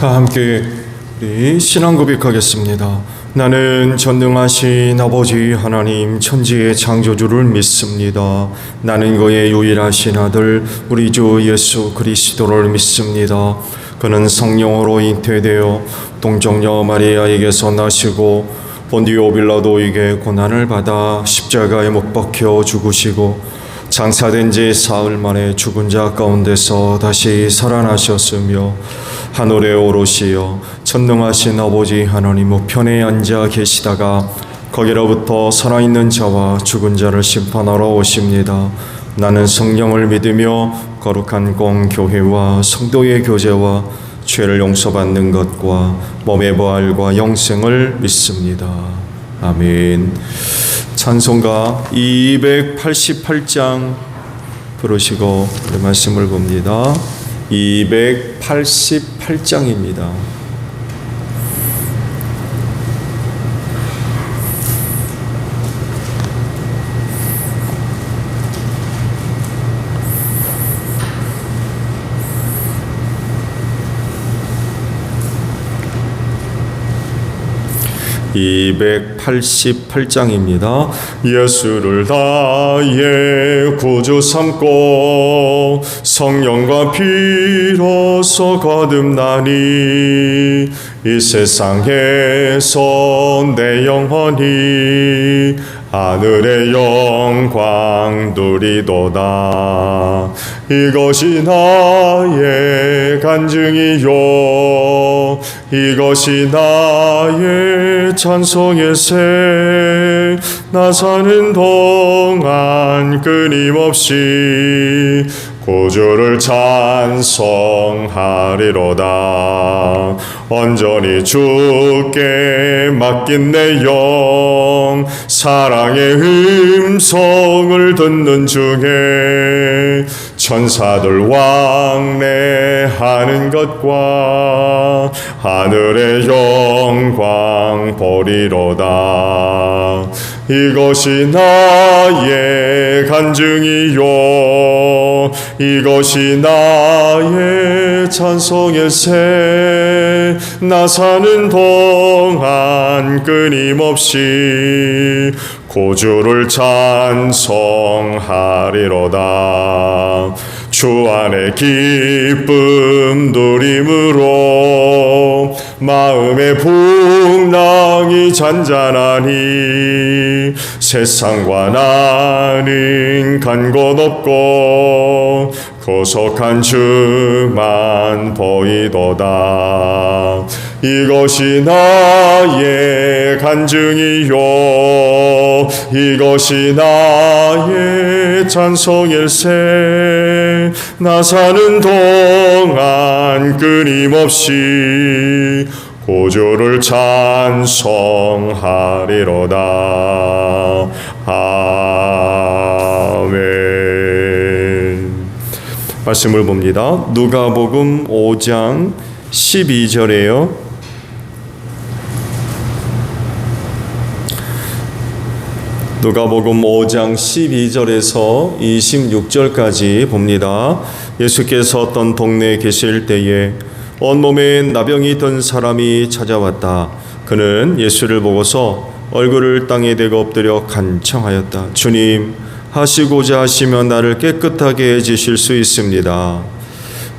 다 함께 우리 신앙 고백하겠습니다. 나는 전능하신 아버지 하나님 천지의 창조주를 믿습니다. 나는 그의 유일하신 아들 우리 주 예수 그리스도를 믿습니다. 그는 성령으로 잉태되어 동정녀 마리아에게서 나시고 본디오 빌라도에게 고난을 받아 십자가에 못 박혀 죽으시고 장사된 지 사흘 만에 죽은 자 가운데서 다시 살아나셨으며 하늘에 오르시어 전능하신 아버지 하나님 우편에 앉아 계시다가 거기로부터 살아있는 자와 죽은 자를 심판하러 오십니다. 나는 성령을 믿으며 거룩한 공교회와 성도의 교제와 죄를 용서받는 것과 몸의 부활과 영생을 믿습니다. 아멘. 찬송가 288장 부르시고 우리 말씀을 봅니다. 288장입니다. (288장입니다) 예수를 나의 구주 삼고 성령과 피로써 거듭나니 이 세상에서 내 영혼이 하늘의 영광 누리도다. 이것이 나의 간증이요 이것이 나의 찬송일세. 나 사는 동안 끊임없이 구주를 찬송하리로다. 온전히 주께 맡긴 내 영 사랑의 음성을 듣는 중에 천사들 왕래하는 것과 하늘의 영광 보리로다. 이것이 나의 간증이요 이것이 나의 찬송일세. 나 사는 동안 끊임없이 구주를 찬송하리로다. 주 안에 기쁨 누림으로 마음의 풍랑이 잔잔하니 세상과 나는 간 곳 없고 고속한 주만 보이도다. 이것이 나의 간증이요 이것이 나의 찬송일세. 나 사는 동안 끊임없이 구주를 찬송하리로다. 아멘. 말씀을 봅니다. 누가복음 5장 12절에요. 누가복음 5장 12절에서 26절까지 봅니다. 예수께서 어떤 동네에 계실 때에 온몸에 나병이 든 사람이 찾아왔다. 그는 예수를 보고서 얼굴을 땅에 대고 엎드려 간청하였다. 주님, 하시고자 하시면 나를 깨끗하게 해주실 수 있습니다.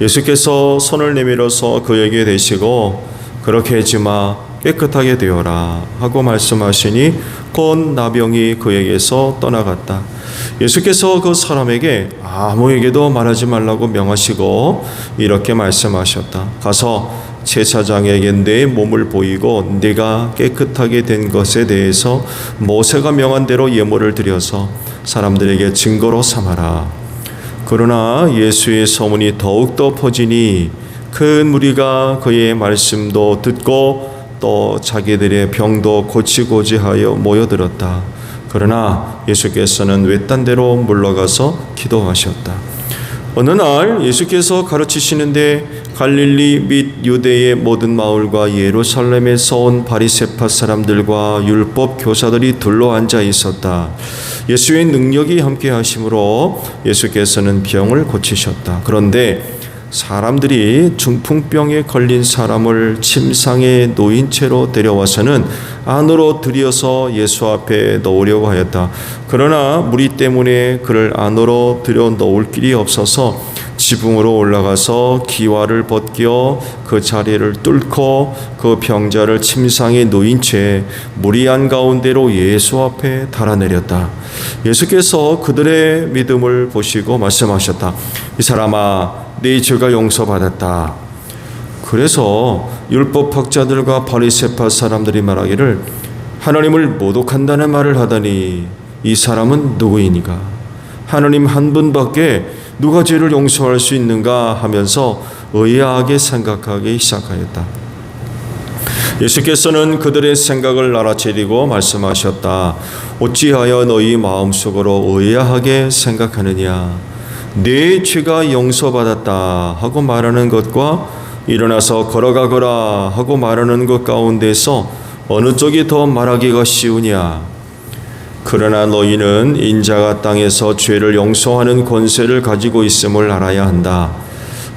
예수께서 손을 내밀어서 그에게 대시고 그렇게 하지 마, 깨끗하게 되어라 하고 말씀하시니 곧 나병이 그에게서 떠나갔다. 예수께서 그 사람에게 아무에게도 말하지 말라고 명하시고 이렇게 말씀하셨다. 가서 제사장에게 내 몸을 보이고 네가 깨끗하게 된 것에 대해서 모세가 명한 대로 예물을 드려서 사람들에게 증거로 삼아라. 그러나 예수의 소문이 더욱더 퍼지니 큰 무리가 그의 말씀도 듣고 또 자기들의 병도 고치고자 하여 모여들었다. 그러나 예수께서는 외딴 데로 물러가서 기도하셨다. 어느 날 예수께서 가르치시는데 갈릴리 및 유대의 모든 마을과 예루살렘에서 온 바리새파 사람들과 율법 교사들이 둘러앉아 있었다. 예수의 능력이 함께 하심으로 예수께서는 병을 고치셨다. 그런데 사람들이 중풍병에 걸린 사람을 침상에 놓인 채로 데려와서는 안으로 들여서 예수 앞에 넣으려고 하였다. 그러나 무리 때문에 그를 안으로 들여 넣을 길이 없어서 지붕으로 올라가서 기와를 벗겨 그 자리를 뚫고 그 병자를 침상에 놓인 채 무리 한가운데로 예수 앞에 달아내렸다. 예수께서 그들의 믿음을 보시고 말씀하셨다. 이 사람아, 네 죄가 용서받았다. 그래서 율법학자들과 바리새파 사람들이 말하기를 하나님을 모독한다는 말을 하더니 이 사람은 누구이니까? 하나님 한 분밖에 누가 죄를 용서할 수 있는가 하면서 의아하게 생각하기 시작하였다. 예수께서는 그들의 생각을 알아채리고 말씀하셨다. 어찌하여 너희 마음속으로 의아하게 생각하느냐? 네 죄가 용서받았다 하고 말하는 것과 일어나서 걸어가거라 하고 말하는 것 가운데서 어느 쪽이 더 말하기가 쉬우냐? 그러나 너희는 인자가 땅에서 죄를 용서하는 권세를 가지고 있음을 알아야 한다.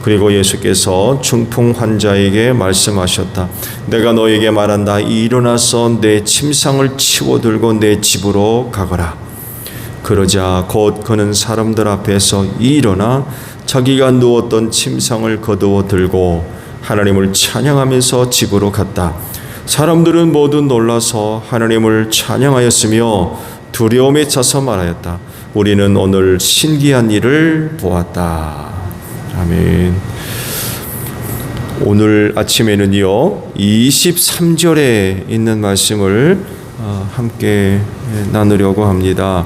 그리고 예수께서 중풍 환자에게 말씀하셨다. 내가 너에게 말한다. 일어나서 내 침상을 치워 들고 내 집으로 가거라. 그러자 곧 그는 사람들 앞에서 일어나 자기가 누웠던 침상을 거두어 들고 하나님을 찬양하면서 집으로 갔다. 사람들은 모두 놀라서 하나님을 찬양하였으며 두려움에 차서 말하였다. 우리는 오늘 신기한 일을 보았다. 아멘. 오늘 아침에는요 23절에 있는 말씀을 함께 나누려고 합니다.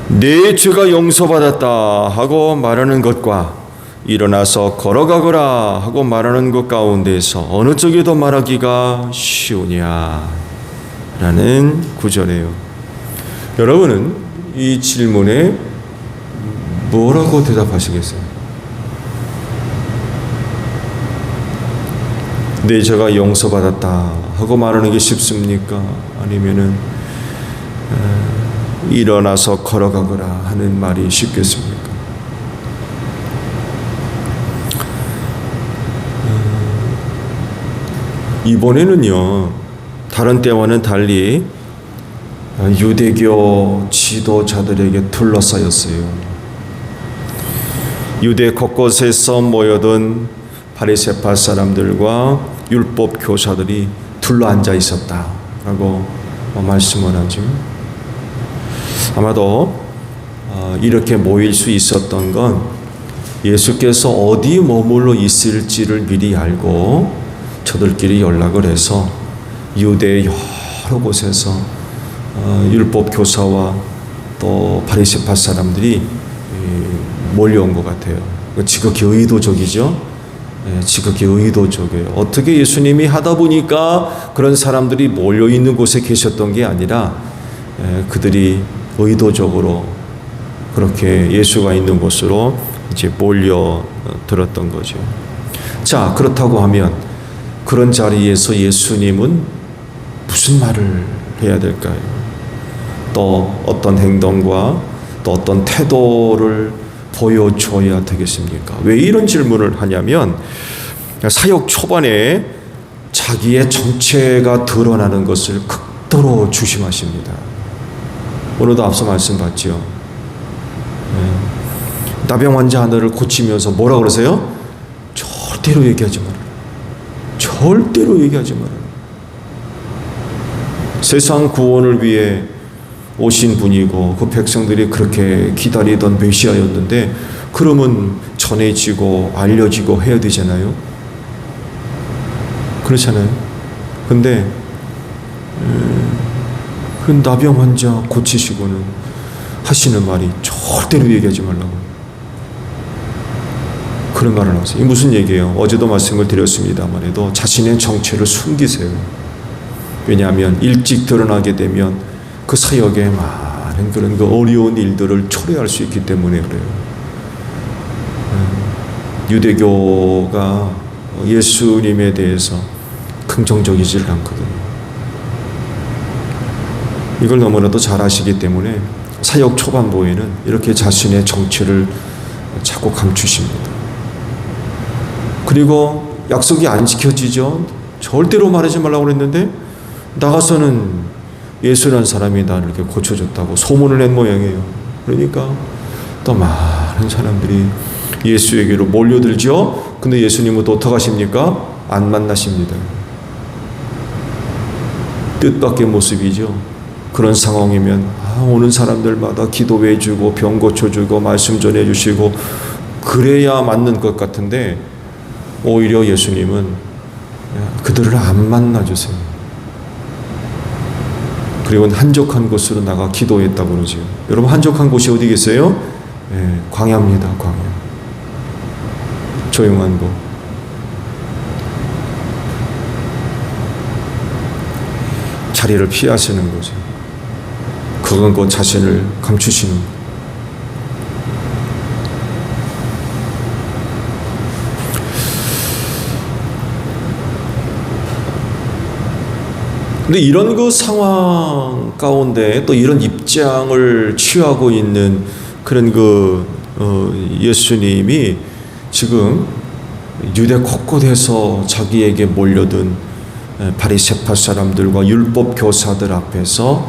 내 죄가 용서받았다 하고 말하는 것과 일어나서 걸어가거라 하고 말하는 것 가운데서 어느 쪽이 더 말하기가 쉬우냐 라는 구절이에요. 여러분은 이 질문에 뭐라고 대답하시겠어요? 내 죄가 용서받았다 하고 말하는 게 쉽습니까? 아니면은 일어나서 걸어가거라 하는 말이 쉽겠습니까? 이번에는요 다른 때와는 달리 유대교 지도자들에게 둘러싸였어요. 유대 곳곳에서 모여든 바리새파 사람들과 율법 교사들이 둘러앉아 있었다라고 말씀을 하죠. 아마도 이렇게 모일 수 있었던 건 예수께서 어디 머물러 있을지를 미리 알고 저들끼리 연락을 해서 유대 여러 곳에서 율법 교사와 또 바리새파 사람들이 몰려온 것 같아요. 지극히 의도적이죠. 지극히 의도적이에요. 어떻게 예수님이 하다 보니까 그런 사람들이 몰려 있는 곳에 계셨던 게 아니라 그들이 의도적으로 그렇게 예수가 있는 곳으로 이제 몰려 들었던 거죠. 자, 그렇다고 하면 그런 자리에서 예수님은 무슨 말을 해야 될까요? 또 어떤 행동과 또 어떤 태도를 보여줘야 되겠습니까? 왜 이런 질문을 하냐면 사역 초반에 자기의 정체가 드러나는 것을 극도로 조심하십니다. 오늘도 앞서 말씀받죠. 나병 환자 하나를 고치면서 뭐라 그러세요? 절대로 얘기하지 말아라. 절대로 얘기하지 말아라. 세상 구원을 위해 오신 분이고 그 백성들이 그렇게 기다리던 메시아였는데 그러면 전해지고 알려지고 해야 되잖아요. 그렇잖아요. 근데 그 나병 환자 고치시고는 하시는 말이 절대로 얘기하지 말라고 그런 말을 하세요. 이게 무슨 얘기예요? 어제도 말씀을 드렸습니다만 해도 자신의 정체를 숨기세요. 왜냐하면 일찍 드러나게 되면 그 사역에 많은 그런 그 어려운 일들을 초래할 수 있기 때문에 그래요. 유대교가 예수님에 대해서 긍정적이질 않거든요. 이걸 너무나도 잘 아시기 때문에 사역 초반부에는 이렇게 자신의 정체를 자꾸 감추십니다. 그리고 약속이 안 지켜지죠. 절대로 말하지 말라고 그랬는데 나가서는 예수라는 사람이 나를 이렇게 고쳐줬다고 소문을 낸 모양이에요. 그러니까 또 많은 사람들이 예수에게로 몰려들죠. 근데 예수님은 또 어떻게 하십니까? 안 만나십니다. 뜻밖의 모습이죠. 그런 상황이면 오는 사람들마다 기도해 주고 병 고쳐주고 말씀 전해주시고 그래야 맞는 것 같은데 오히려 예수님은 그들을 안 만나주세요. 그리고 한적한 곳으로 나가 기도했다고 그러죠. 여러분, 한적한 곳이 어디 계세요? 광야입니다. 광야. 조용한 곳. 자리를 피하시는 거죠. 그건 그 자신을 감추시는 거예요. 근데 이런 그 상황 가운데 또 이런 입장을 취하고 있는 그런 예수님이 지금 유대 곳곳에서 자기에게 몰려든 바리새파 사람들과 율법 교사들 앞에서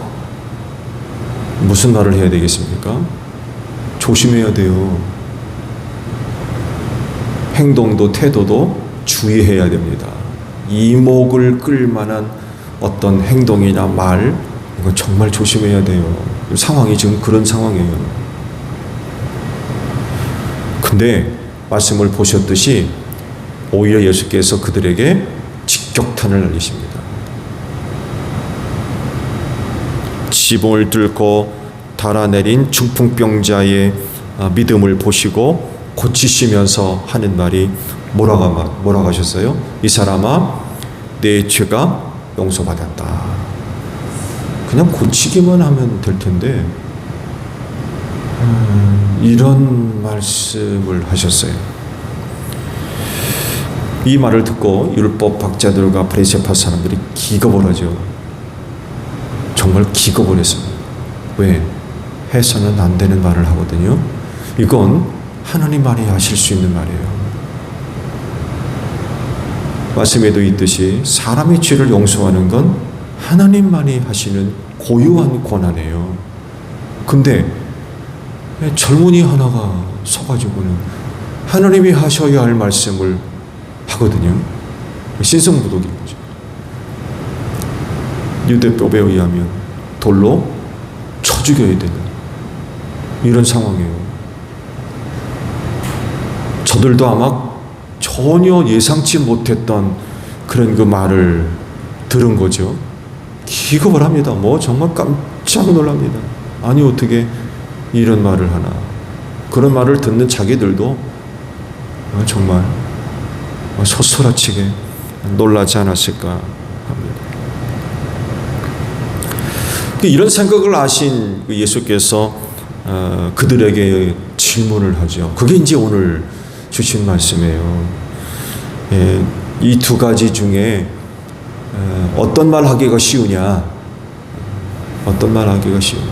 무슨 말을 해야 되겠습니까? 조심해야 돼요. 행동도 태도도 주의해야 됩니다. 이목을 끌 만한 어떤 행동이나 말, 이건 정말 조심해야 돼요. 상황이 지금 그런 상황이에요. 근데 말씀을 보셨듯이 오히려 예수께서 그들에게 직격탄을 날리십니다. 지붕을 뚫고 달아내린 중풍병자의 믿음을 보시고 고치시면서 하는 말이 뭐라고 하셨어요? 이 사람아, 내 죄가 용서받았다. 그냥 고치기만 하면 될 텐데 이런 말씀을 하셨어요. 이 말을 듣고 율법 학자들과 바리새파 사람들이 기겁을 하죠. 정말 기겁을 했습니다. 왜? 해서는 안 되는 말을 하거든요. 이건 하나님만이 하실 수 있는 말이에요. 말씀에도 있듯이 사람의 죄를 용서하는 건 하나님만이 하시는 고유한 권한이에요. 근데 젊은이 하나가 서가지고는 하나님이 하셔야 할 말씀을 하거든요. 신성부독인 거죠. 유대법에 의하면 돌로 쳐 죽여야 되는 이런 상황이에요. 저들도 아마 전혀 예상치 못했던 그런 그 말을 들은 거죠. 기겁을 합니다. 정말 깜짝 놀랍니다. 아니, 어떻게 이런 말을 하나. 그런 말을 듣는 자기들도 정말 소스라치게 놀라지 않았을까 합니다. 이런 생각을 하신 예수께서 그들에게 질문을 하죠. 그게 이제 오늘 주신 말씀이에요. 이 두 가지 중에 어떤 말 하기가 쉬우냐? 어떤 말 하기가 쉬우냐?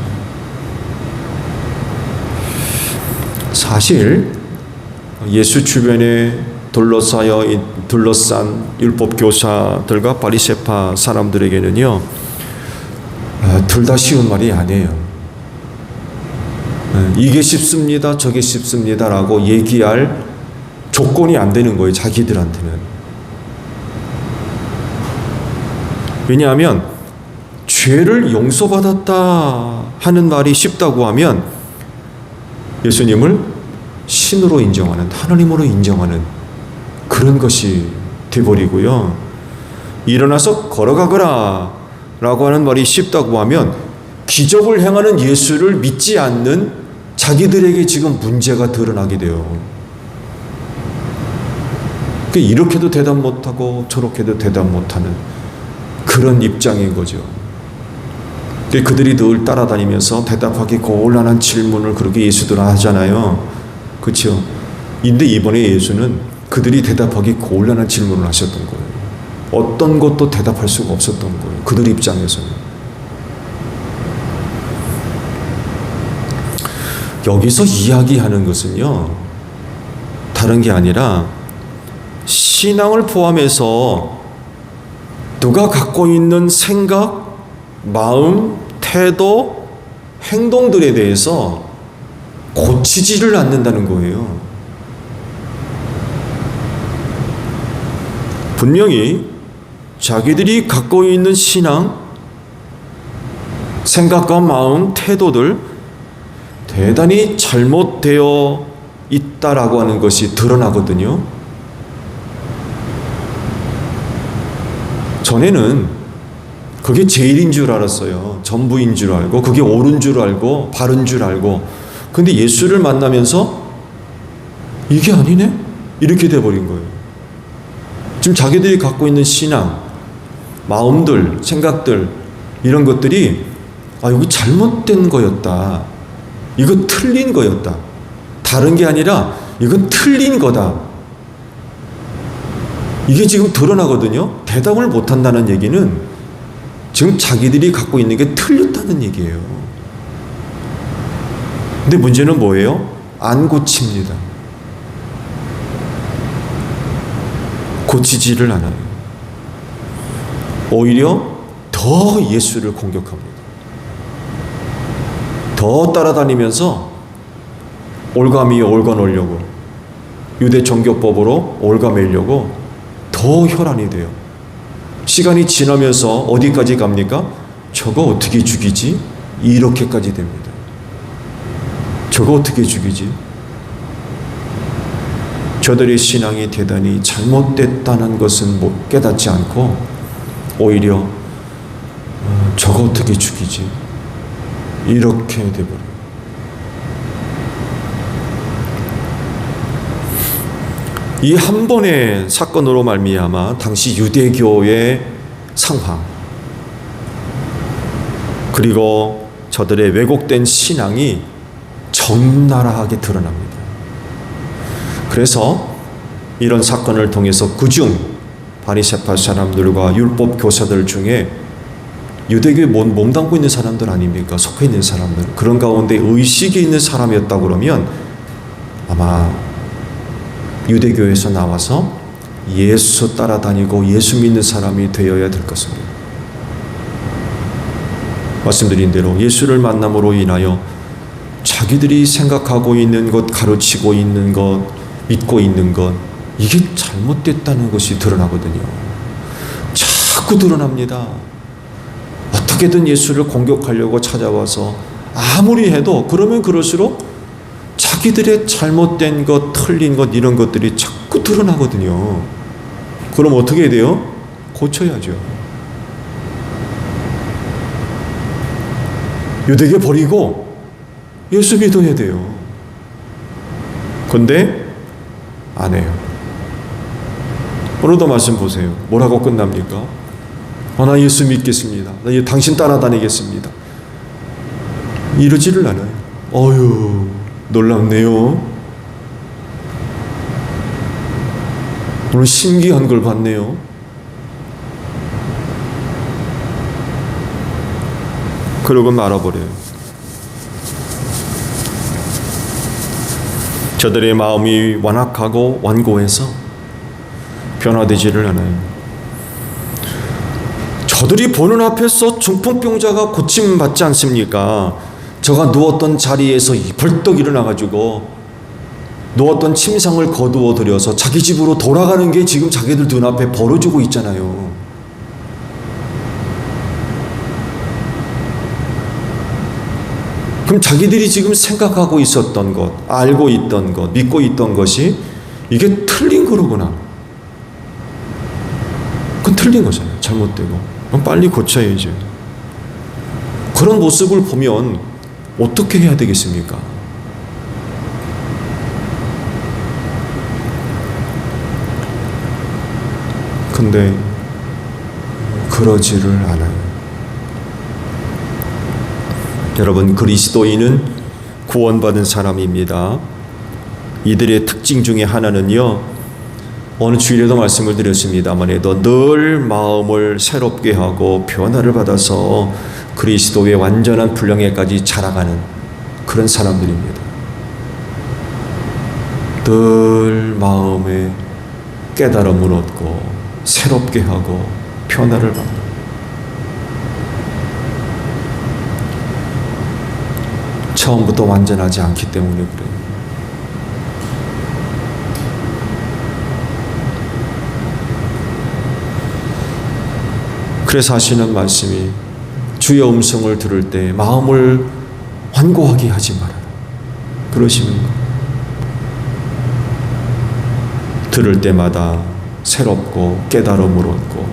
사실 예수 주변에 둘러싼 율법 교사들과 바리새파 사람들에게는요, 둘 다 쉬운 말이 아니에요. 이게 쉽습니다, 저게 쉽습니다라고 얘기할 조건이 안 되는 거예요, 자기들한테는. 왜냐하면 죄를 용서받았다 하는 말이 쉽다고 하면 예수님을 신으로 인정하는, 하나님으로 인정하는 그런 것이 되어버리고요. 일어나서 걸어가거라 라고 하는 말이 쉽다고 하면 기적을 행하는 예수를 믿지 않는 자기들에게 지금 문제가 드러나게 돼요. 이렇게도 대답 못하고 저렇게도 대답 못하는 그런 입장인 거죠. 그들이 늘 따라다니면서 대답하기 곤란한 질문을 그렇게 예수들은 하잖아요. 그렇죠? 근데 이번에 예수는 그들이 대답하기 곤란한 질문을 하셨던 거예요. 어떤 것도 대답할 수가 없었던 거예요. 그들 입장에서는. 여기서 이야기하는 것은요, 다른 게 아니라 신앙을 포함해서 누가 갖고 있는 생각, 마음, 태도, 행동들에 대해서 고치지를 않는다는 거예요. 분명히 자기들이 갖고 있는 신앙, 생각과 마음, 태도들 대단히 잘못되어 있다라고 하는 것이 드러나거든요. 전에는 그게 제일인 줄 알았어요. 전부인 줄 알고, 그게 옳은 줄 알고, 바른 줄 알고. 근데 예수를 만나면서 이게 아니네? 이렇게 돼버린 거예요. 지금 자기들이 갖고 있는 신앙, 마음들, 생각들, 이런 것들이 이거 잘못된 거였다. 이거 틀린 거였다. 다른 게 아니라 이건 틀린 거다. 이게 지금 드러나거든요. 대답을 못한다는 얘기는 지금 자기들이 갖고 있는 게 틀렸다는 얘기예요. 근데 문제는 뭐예요? 안 고칩니다. 고치지를 않아요. 오히려 더 예수를 공격합니다. 더 따라다니면서 올가미 올가놓으려고, 유대 종교법으로 올가매려고 더 혈안이 돼요. 시간이 지나면서 어디까지 갑니까? 저거 어떻게 죽이지? 이렇게까지 됩니다. 저거 어떻게 죽이지? 저들의 신앙이 대단히 잘못됐다는 것은 깨닫지 않고 오히려 저거 어떻게 죽이지? 이렇게 돼버려요. 이 한 번의 사건으로 말미암아 당시 유대교의 상황, 그리고 저들의 왜곡된 신앙이 적나라하게 드러납니다. 그래서 이런 사건을 통해서 그중 바리새파 사람들과 율법 교사들 중에 유대교에 몸담고 있는 사람들 아닙니까? 속해 있는 사람들. 그런 가운데 의식이 있는 사람이었다 그러면 아마 유대교에서 나와서 예수 따라다니고 예수 믿는 사람이 되어야 될 것입니다. 말씀드린 대로 예수를 만남으로 인하여 자기들이 생각하고 있는 것, 가르치고 있는 것, 믿고 있는 것, 이게 잘못됐다는 것이 드러나거든요. 자꾸 드러납니다. 어떻게든 예수를 공격하려고 찾아와서 아무리 해도 그러면 그럴수록 자기들의 잘못된 것, 틀린 것, 이런 것들이 자꾸 드러나거든요. 그럼 어떻게 해야 돼요? 고쳐야죠. 유대교 버리고 예수 믿어야 돼요. 근데 안 해요. 오늘도 말씀 보세요. 뭐라고 끝납니까? 나 예수 믿겠습니다. 나 당신 따라다니겠습니다. 이러지를 않아요. 어휴, 놀랍네요. 오늘 신기한 걸 봤네요. 그러고 말아버려요. 저들의 마음이 완악하고 완고해서 변화되지를 않아요. 저들이 보는 앞에서 중풍병자가 고침받지 않습니까? 저가 누웠던 자리에서 벌떡 일어나가지고 누웠던 침상을 거두어 들여서 자기 집으로 돌아가는 게 지금 자기들 눈앞에 벌어지고 있잖아요. 그럼 자기들이 지금 생각하고 있었던 것, 알고 있던 것, 믿고 있던 것이 이게 틀린 거로구나. 그건 틀린 거잖아요. 잘못되고. 그럼 빨리 고쳐야죠. 그런 모습을 보면 어떻게 해야 되겠습니까? 근데 그러지를 않아요. 여러분, 그리스도인은 구원받은 사람입니다. 이들의 특징 중에 하나는요, 어느 주일에도 말씀을 드렸습니다만 늘 마음을 새롭게 하고 변화를 받아서 그리스도의 완전한 분량에까지 자라가는 그런 사람들입니다. 늘 마음에 깨달음을 얻고 새롭게 하고 변화를 받는, 처음부터 완전하지 않기 때문에 그래요. 그래서 하시는 말씀이 주의 음성을 들을 때 마음을 완고하게 하지 말아라 그러시는 거. 들을 때마다 새롭고 깨달음을 얻고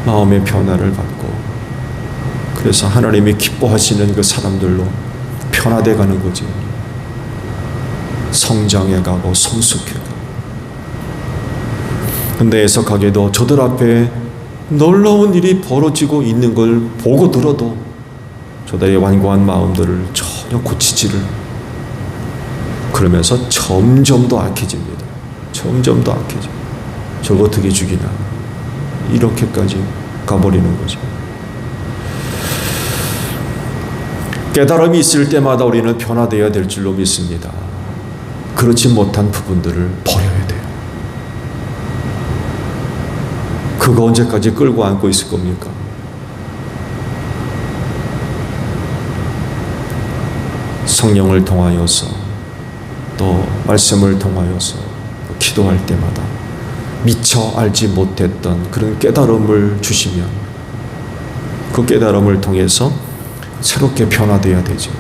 마음의 변화를 받고, 그래서 하나님이 기뻐하시는 그 사람들로 변화돼 가는 거지. 성장해 가고 성숙해 가고. 근데 애석하게도 저들 앞에 놀라운 일이 벌어지고 있는 걸 보고 들어도 저들의 완고한 마음들을 전혀 고치지를, 그러면서 점점 더 악해집니다. 점점 더 악해져. 저거 어떻게 죽이나, 이렇게까지 가버리는 거죠. 깨달음이 있을 때마다 우리는 변화되어야 될 줄로 믿습니다. 그렇지 못한 부분들을 버려야 돼요. 그거 언제까지 끌고 안고 있을 겁니까? 성령을 통하여서 또 말씀을 통하여서 기도할 때마다 미처 알지 못했던 그런 깨달음을 주시면 그 깨달음을 통해서 새롭게 변화되어야 되죠.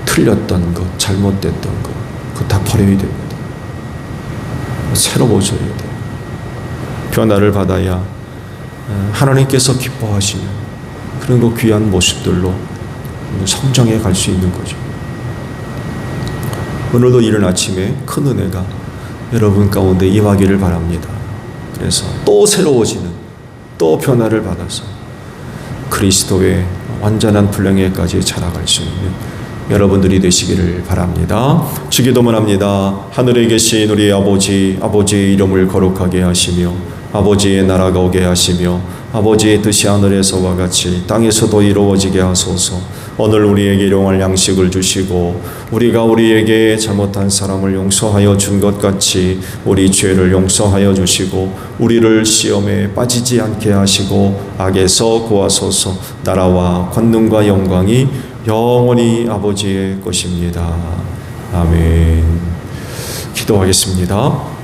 틀렸던 것, 잘못됐던 것, 그거 다 버려야 됩니다. 새로워져야 돼요. 변화를 받아야 하나님께서 기뻐하시는 그런 그 귀한 모습들로 성장해 갈 수 있는 거죠. 오늘도 이른 아침에 큰 은혜가 여러분 가운데 임하기를 바랍니다. 그래서 또 새로워지는, 또 변화를 받아서 그리스도의 완전한 분량에까지 자라갈 수 있는 여러분들이 되시기를 바랍니다. 주기도문 합니다. 하늘에 계신 우리 아버지, 아버지의 이름을 거룩하게 하시며 아버지의 나라가 오게 하시며 아버지의 뜻이 하늘에서와 같이 땅에서도 이루어지게 하소서. 오늘 우리에게 일용할 양식을 주시고 우리가 우리에게 잘못한 사람을 용서하여 준 것 같이 우리 죄를 용서하여 주시고 우리를 시험에 빠지지 않게 하시고 악에서 구하소서. 나라와 권능과 영광이 영원히 아버지의 것입니다. 아멘. 기도하겠습니다.